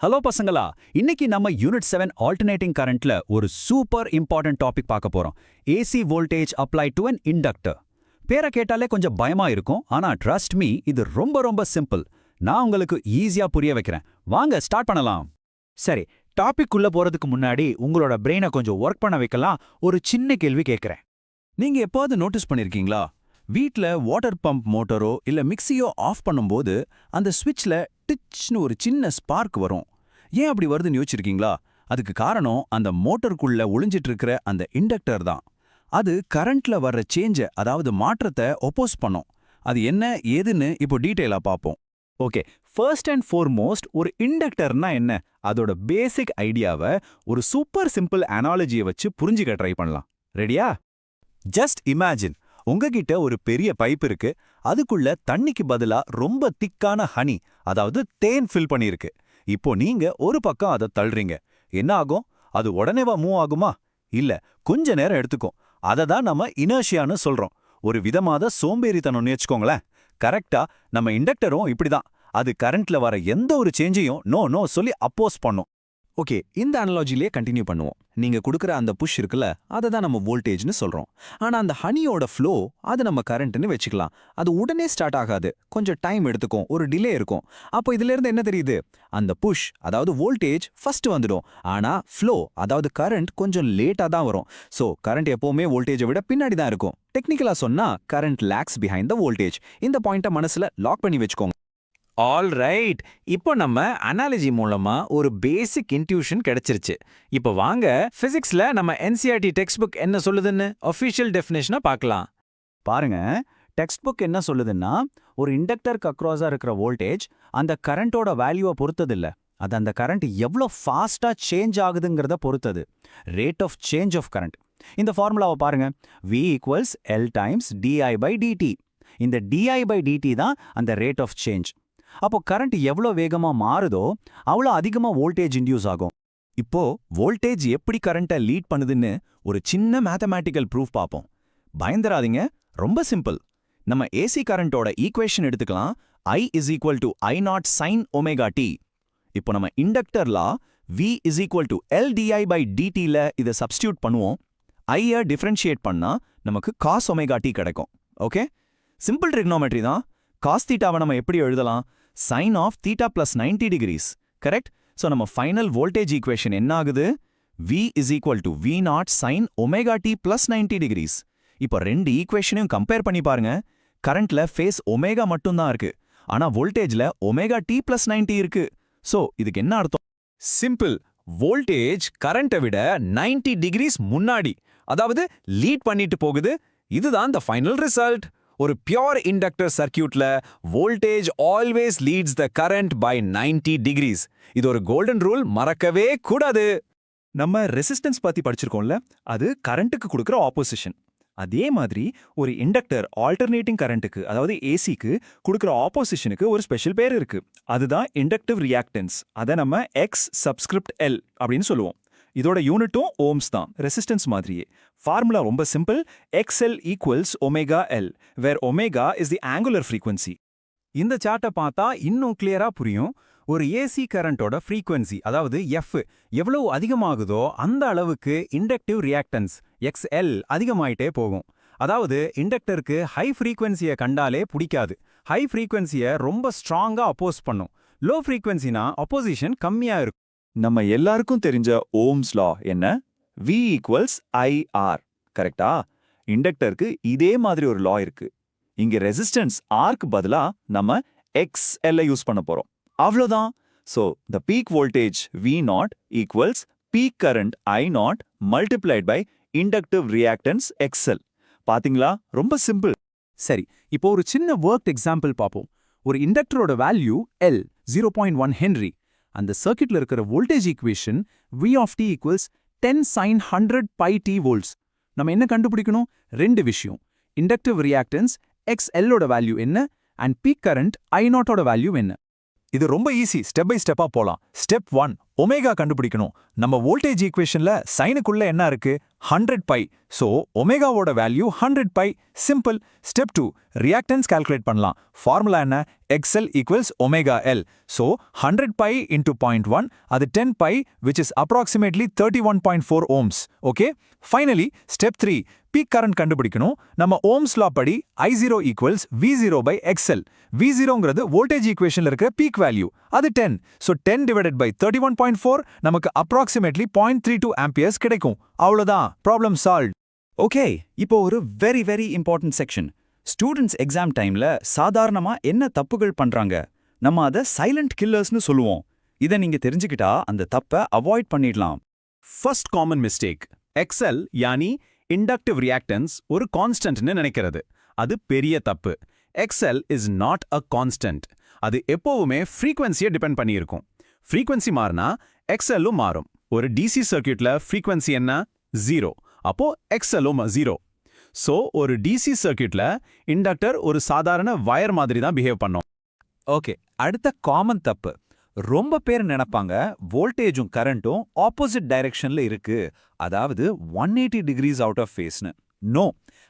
Hello பசங்களா, இன்னைக்கு நம்ம யூனிட் 7 ஆல்டர்னேட்டிங் கரண்ட்ல ஒரு சூப்பர் இம்பார்ட்டன்ட் டாபிக் பார்க்க போறோம். AC voltage apply to an inductor. பேரை கேட்டாலே கொஞ்சம் பயமா இருக்கும், ஆனா ட்ரஸ்ட் மீ, இது ரொம்ப ரொம்ப சிம்பிள். நான் உங்களுக்கு ஈஸியா புரிய வைக்கிறேன். வாங்க ஸ்டார்ட் பண்ணலாம். சரி, டாபிக் உள்ள போறதுக்கு முன்னாடி உங்களோட பிரெயினை கொஞ்சம் ஒர்க் பண்ண வைக்கலாம். ஒரு சின்ன கேள்வி கேட்கறேன். நீங்க எப்பாவது நோட்டீஸ் பண்ணிருக்கீங்களா? வீட்ல வாட்டர் பம்ப் மோட்டரோ இல்ல மிக்ஸியோ ஆஃப் பண்ணும்போது அந்த ஸ்விட்ச்ல டிச்னு ஒரு சின்ன ஸ்பார்க் வரும். ஏன் அப்படி வருதுன்னு யோசிச்சிருக்கீங்களா? அதுக்கு காரணம் அந்த மோட்டருக்குள்ள ஒளிஞ்சிட்டு இருக்கிற அந்த இண்டக்டர் தான். அது கரண்ட்ல வர்ற சேஞ்ச, அதாவது மாற்றத்தை ஒப்போஸ் பண்ணும். அது என்ன ஏதுன்னு இப்போ டீட்டெயிலா பார்ப்போம். ஓகே, ஃபர்ஸ்ட் அண்ட் ஃபோர்மோஸ்ட் ஒரு இண்டக்டர்னா என்ன? அதோட பேசிக் ஐடியாவை ஒரு சூப்பர் சிம்பிள் அனாலஜியை வச்சு புரிஞ்சுக்க ட்ரை பண்ணலாம். ரெடியா? ஜஸ்ட் இமேஜின், உங்ககிட்ட ஒரு பெரிய பைப் இருக்கு. அதுக்குள்ள தண்ணிக்கு பதிலா ரொம்ப திக்கான ஹனி, அதாவது தேன் ஃபில் பண்ணியிருக்கு. இப்போ நீங்க ஒரு பக்கம் அதை தள்ளுறீங்க. என்ன ஆகும்? அது உடனேவா மூவ் ஆகுமா? இல்ல, கொஞ்ச நேரம் எடுத்துக்கும். அதை தான் நம்ம இனர்ஷியான்னு சொல்றோம். ஒரு விதமாத சோம்பேறித்தனம்னு வச்சுக்கோங்களேன். கரெக்டா, நம்ம இண்டக்டரும் இப்படிதான். அது கரண்ட்ல வர எந்த ஒரு சேஞ்சையும் நோ நோ சொல்லி அப்போஸ் பண்ணும். ஓகே, இந்த அனாலஜிலேயே கண்டினியூ பண்ணுவோம். நீங்க கொடுக்குற அந்த புஷ் இருக்குல்ல, அதை தான் நம்ம வோல்டேஜ்னு சொல்றோம். ஆனா அந்த ஹனியோட ஃப்ளோ, அது நம்ம கரண்ட்னு வச்சுக்கலாம். அது உடனே ஸ்டார்ட் ஆகாது, கொஞ்சம் டைம் எடுத்துக்கும், ஒரு டிலே இருக்கும். அப்போ இதுல இருந்து என்ன தெரியுது? அந்த புஷ், அதாவது வோல்டேஜ் ஃபர்ஸ்ட் வந்துடும். ஆனா ஃப்ளோ, அதாவது கரண்ட் கொஞ்சம் லேட்டா தான் வரும். சோ கரண்ட் எப்பவுமே வோல்டேஜை விட பின்னாடி தான் இருக்கும். டெக்னிக்கலா சொன்னா current lakhs behind the voltage. இந்த பாயிண்ட்டை மனசுல லாக் பண்ணி வச்சுக்கோங்க. ஆல் ரைட், இப்போ நம்ம அனாலஜி மூலமா ஒரு பேசிக் இன்ட்யூஷன் கிடைச்சிருச்சு. இப்போ வாங்க பிசிக்ஸ்ல நம்ம என்சிஆர்டி டெக்ஸ்ட் புக் என்ன சொல்லுதுன்னு ஒஃபிஷியல் டெஃபினேஷனை பார்க்கலாம். பாருங்க, டெக்ஸ்ட் புக் என்ன சொல்லுதுன்னா, ஒரு இண்டக்டருக்கு அக்ராஸா இருக்கிற வோல்டேஜ் அந்த கரண்டோட வேல்யூவை பொறுத்தது இல்ல. அது அந்த கரண்ட் எவ்வளோ ஃபாஸ்டா சேஞ்ச் ஆகுதுங்கிறத பொறுத்தது. Rate of change of current. இந்த ஃபார்முலாவை பாருங்க. V equals L times di/dt. இந்த di/dt தான் அந்த ரேட் ஆஃப் சேஞ்ச். அப்போ கரண்ட் எவ்வளோ வேகமா மாறுதோ அவ்வளோ அதிகமா வோல்டேஜ் இன்டியூஸ் ஆகும். இப்போ வோல்டேஜ் எப்படி கரண்ட்டை லீட் பண்ணுதுன்னு ஒரு சின்ன மேத்தமேட்டிக்கல் ப்ரூஃப் பார்ப்போம். பயந்தராதீங்க, ரொம்ப சிம்பிள். நம்ம ஏசி கரண்டோட ஈக்குவேஷன் எடுத்துக்கலாம். I is equal to I0 sin ωt. இப்போ நம்ம இண்டக்டர்லா V இஸ் ஈக்குவல் டு LdI/dtல இதை சப்ஸ்டியூட் பண்ணுவோம். ஐயை டிஃபரன்ஷியேட் பண்ணா நமக்கு cos ωt கிடைக்கும். ஓகே, சிம்பிள் ட்ரிக்னோமெட்ரி தான். cos தீட்டாவை நம்ம எப்படி எழுதலாம்? sin ஆஃப் theta plus 90 degrees. Correct? So நம்ம ஃபைனல் வோல்டேஜ் ஈக்குவேஷன் என்ன ஆகுது? V is equal to V0 sin ωt plus 90 degrees. இப்போ ரெண்டு ஈக்குவேஷனையும் கம்பேர் பண்ணி பாருங்க. கரண்ட்ல ஃபேஸ் ஒமேகா மட்டும்தான் இருக்கு, ஆனா வோல்டேஜ்ல ωt பிளஸ் 90 இருக்கு. ஸோ இதுக்கு என்ன அர்த்தம்? சிம்பிள், வோல்டேஜ் கரண்ட்டை விட 90 டிகிரிஸ் முன்னாடி, அதாவது லீட் பண்ணிட்டு போகுது. இதுதான் the ஃபைனல் ரிசல்ட். ஒரு பியோர் இண்டக்டர் சர்க்கியூட்ல voltage always leads the current by 90 degrees. இது ஒரு கோல்டன் ரூல், மறக்கவே கூடாது. நம்ம ரெசிஸ்டன்ஸ் பத்தி படிச்சிருக்கோம்ல, அது கரண்ட்டுக்கு கொடுக்குற ஆப்போசிஷன். அதே மாதிரி ஒரு இண்டக்டர் ஆல்டர்னேட்டிங் கரண்ட்டுக்கு, அதாவது ஏசிக்கு கொடுக்குற ஆப்போசிஷனுக்கு ஒரு ஸ்பெஷல் பேர் இருக்கு. அதுதான் இண்டக்டிவ் ரியாக்டன்ஸ். அதை நம்ம X சப்ஸ்கிரிப்ட் L அப்படின்னு சொல்லுவோம். இதோட யூனிட்டும் ஓம்ஸ் தான், ரெசிஸ்டன்ஸ் மாதிரியே. ஃபார்முலா ரொம்ப simple. XL equals ωL, where omega is the angular frequency. இந்த சார்ட்டை பார்த்தா இன்னும் கிளியரா புரியும். ஒரு ஏசி கரண்டோட ஃப்ரீக்வன்சி, அதாவது F எவ்வளவு அதிகமாகுதோ அந்த அளவுக்கு இண்டக்டிவ் ரியாக்டன்ஸ் XL அதிகமாயிட்டே போகும். அதாவது இண்டக்டருக்கு ஹை ஃப்ரீக்வன்சியை கண்டாலே பிடிக்காது. ஹை ஃப்ரீக்வன்சியை ரொம்ப ஸ்ட்ராங்கா அப்போஸ் பண்ணும். லோ ஃப்ரீக்வன்சினா அப்போசிஷன் கம்மியா இருக்கும். நம்ம எல்லாருக்கும் தெரிஞ்ச ஓம்ஸ் லா என்ன? V equals IR. கரெக்டா? இண்டக்டருக்கு இதே மாதிரி ஒரு லா இருக்கு. இங்க ரெசிஸ்டன்ஸ் ஆர்க்கு பதிலா நம்ம XL யூஸ் பண்ண போறோம். அவ்வளோதான். So the peak voltage V0 equals peak current I0 multiplied by inductive reactance XL. பாத்தீங்களா? ரொம்ப சிம்பிள். சரி, இப்போ ஒரு சின்ன ஒர்க் எக்ஸாம்பிள் பார்ப்போம். ஒரு இண்டக்டரோட வேல்யூ L 0.1 ஹென்ரி. அந்த சர்க்கியூட்ல இருக்கிற voltage equation V of t equals 10 sin 100 pi t volts. நம்ம என்ன கண்டுபிடிக்கணும்? ரெண்டு விஷயம். இண்டக்டிவ் ரியாக்டன்ஸ் XL ஓட வேல்யூ என்ன, அண்ட் பீக் கரண்ட் I0 ஓட வேல்யூ என்ன. இது ரொம்ப ஈஸி. ஸ்டெப் பை ஸ்டெப்பா போலாம். ஸ்டெப் 1, ஒமேகா கண்டுபிடிக்கணும். நம்ம வோல்டேஜ் ஈக்குவேஷன்ல சைனுக்குள்ள என்ன இருக்கு? 100 பை. சோ ஒமேகாவோட value 100 pi. Simple. Step 2, reactance calculate பண்ணலாம். ஃபார்முலா என்ன? XL equals omega L. So 100 pi into 0.1, அது 10 pi, which is approximately 31.4 ohms. Okay. Finally step 3, peak current கண்டுபிடிக்கணும். நம்ம ஓம்ஸ் லா படி I0 equals V0 by XL. V0ங்கிறது voltage ஈக்குவேஷன்ல இருக்கிற peak value. அது 10. சோ 10 டிவைடட் பை 31.4 நமக்கு approximately 0.32 ஆம்பியர்ஸ் கிடைக்கும். அவ்வளவுதான். Problem solve. ஓகே, இப்போ ஒரு very very important section. Students exam டைம்ல சாதாரணமா என்ன தப்புகள் பண்றாங்க? நம்ம அதை சைலண்ட் கில்லர்ஸ்னு சொல்லுவோம். இதை நீங்க தெரிஞ்சுக்கிட்டா அந்த தப்பை அவாய்ட் பண்ணிடலாம். ஃபர்ஸ்ட் காமன் மிஸ்டேக், எக்ஸல் யானி இண்டக்டிவ் ரியாக்டன்ஸ் ஒரு கான்ஸ்டன்ட்னு நினைக்கிறது. அது பெரிய தப்பு. XL is not a constant. அது எப்போவுமே ஃப்ரீக்வன்சியை டிபெண்ட் பண்ணியிருக்கும். ஃப்ரீக்வன்சி மாறினா எக்ஸலும் மாறும். ஒரு டிசி சர்க்யூட்ல ஃப்ரீக்வன்சி என்ன? 0. அப்போ எக்ஸலும் 0. சோ ஒரு டிசி சர்க்யூட்ல இண்டக்டர் ஒரு சாதாரண வயர் மாதிரி தான் பிஹேவ் பண்ணும். ஓகே, அடுத்த காமன் தப்பு. ரொம்ப பேர் நினைப்பாங்க வோல்டேஜும் கரண்ட்டும் ஆப்போசிட் டைரக்ஷன்ல இருக்கு, அதாவது 180 டிகிரிஸ் அவுட் ஆஃப் ஃபேஸ்னு. நோ,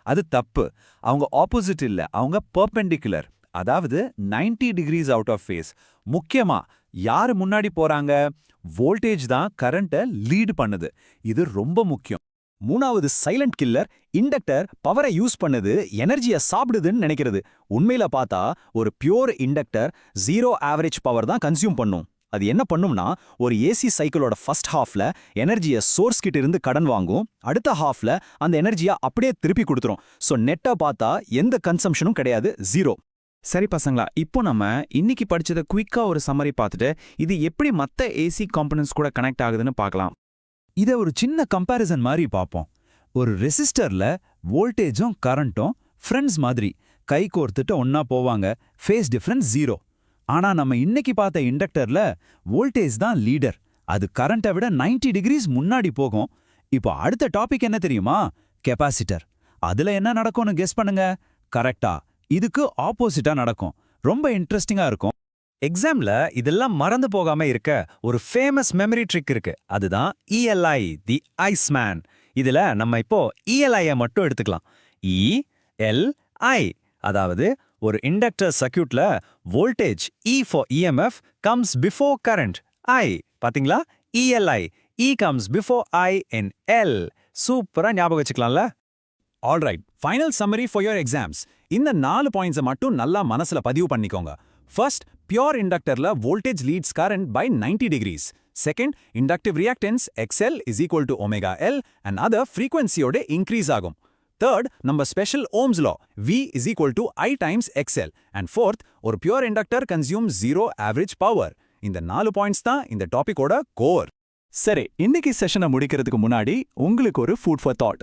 அது தப்பு. அவங்க ஆப்போசிட் இல்ல, அவங்க பெர்பெண்டிகுலர், அதாவது 90 டிகிரிஸ் அவுட் ஆஃப் ஃபேஸ். முக்கியமா யாரு முன்னாடி போறாங்க? வோல்டேஜ் தான் கரண்ட்டை லீட் பண்ணுது. இது ரொம்ப முக்கியம். மூணாவது சைலண்ட் கில்லர், இண்டக்டர் பவரை யூஸ் பண்ணுது, எனர்ஜியை சாப்பிடுதுன்னு நினைக்கிறது. உண்மையில பார்த்தா ஒரு பியூர் இண்டக்டர் 0 ஆவரேஜ் பவர் தான் கன்சியூம் பண்ணும். அது என்ன பண்ணும்னா, ஒரு ஏசி சைக்கிளோட ஃபர்ஸ்ட் ஹாஃப்ல எனர்ஜியை சோர்ஸ் கிட்ட இருந்து கடன் வாங்கும், அடுத்த ஹாஃப்ல அந்த எனர்ஜியை அப்படியே திருப்பி கொடுத்துரும். சோ நெட்டா பார்த்தா எந்த கன்சம்ஷனும் கிடையாது, 0. சரி பசங்களா, இப்போ நம்ம இன்னைக்கு படிச்சதை குயிக்கா ஒரு சம்மரி பார்த்துட்டு இது எப்படி மத்த ஏசி காம்பனன்ட்ஸ் கூட கனெக்ட் ஆகுதுன்னு பார்க்கலாம். இதை ஒரு சின்ன கம்பேரிசன் மாதிரி பார்ப்போம். ஒரு ரெசிஸ்டர்ல வோல்டேஜும் கரண்ட்டும் ஃப்ரெண்ட்ஸ் மாதிரி கை கோர்த்துட்டு ஒன்னா போவாங்க, ஃபேஸ் டிஃபரன்ஸ் 0. ஆனா நம்ம இன்னைக்கு பார்த்த இண்டக்டர்ல வோல்டேஜ் தான் லீடர், அது கரண்ட்டை விட 90 டிகிரிஸ் முன்னாடி போகும். இப்போ அடுத்த டாபிக் என்ன தெரியுமா? கெபாசிட்டர். அதுல என்ன நடக்கும்னு கெஸ் பண்ணுங்க. கரெக்டா, இதுக்கு ஆப்போசிட்டா நடக்கும். ரொம்ப இன்ட்ரெஸ்டிங்கா இருக்கும். எக்ஸாம்ல இதெல்லாம் மறந்து போகாம இருக்க ஒரு ஃபேமஸ் மெமரி ட்ரிக் இருக்கு. அதுதான் ELI, தி ஐஸ்மேன். இதுல நம்ம இப்போ ELI-ய மட்டும் எடுத்துக்கலாம். ELI, அதாவது ஒரு இண்டக்டர் சர்க்யூட்ல voltage E for EMF comes before current I. பாத்தீங்களா? ELI, E comes before I in L. சூப்பரா ஞாபகம் வச்சுக்கலாம்ல? Alright, final summary for your exams. இந்த 4 பாயிண்ட்ஸை மட்டும் நல்லா மனசுல பதிவு பண்ணிக்கோங்க. ஃபர்ஸ்ட், பியூர் இண்டக்டர்ல voltage leads current by 90 degrees. Second, inductive reactance XL is equal to omega L and other ஃப்ரீக்வன்சியோட இன்க்ரீஸ் ஆகும். தேர்ட், நம்ம special ohm's law V is equal to I times XL. And fourth, ஒரு pure inductor consume 0 average power. இந்த 4 points தான் இந்த டாபிக்கோட core. சரி, இன்னைக்கு செஷனை முடிக்கிறதுக்கு முன்னாடி உங்களுக்கு ஒரு ஃபுட் ஃபார் தாட்.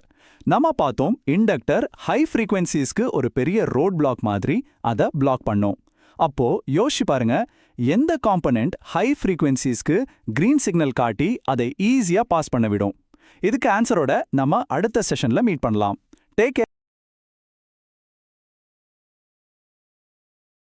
நம்ம பார்த்தோம் இண்டக்டர் ஹை ஃப்ரீக்வன்சிஸ்க்கு ஒரு பெரிய ரோட் பிளாக் மாதிரி அதை பிளாக் பண்ணோம். அப்போ யோசிச்சு பாருங்க, எந்த காம்பனன்ட் ஹை ஃப்ரீக்வன்சிஸ்க்கு கிரீன் சிக்னல் காட்டி அதை ஈஸியா பாஸ் பண்ண விடும்? இதுக்கு ஆன்சரோட நம்ம அடுத்த செஷன்ல மீட் பண்ணலாம். Take care.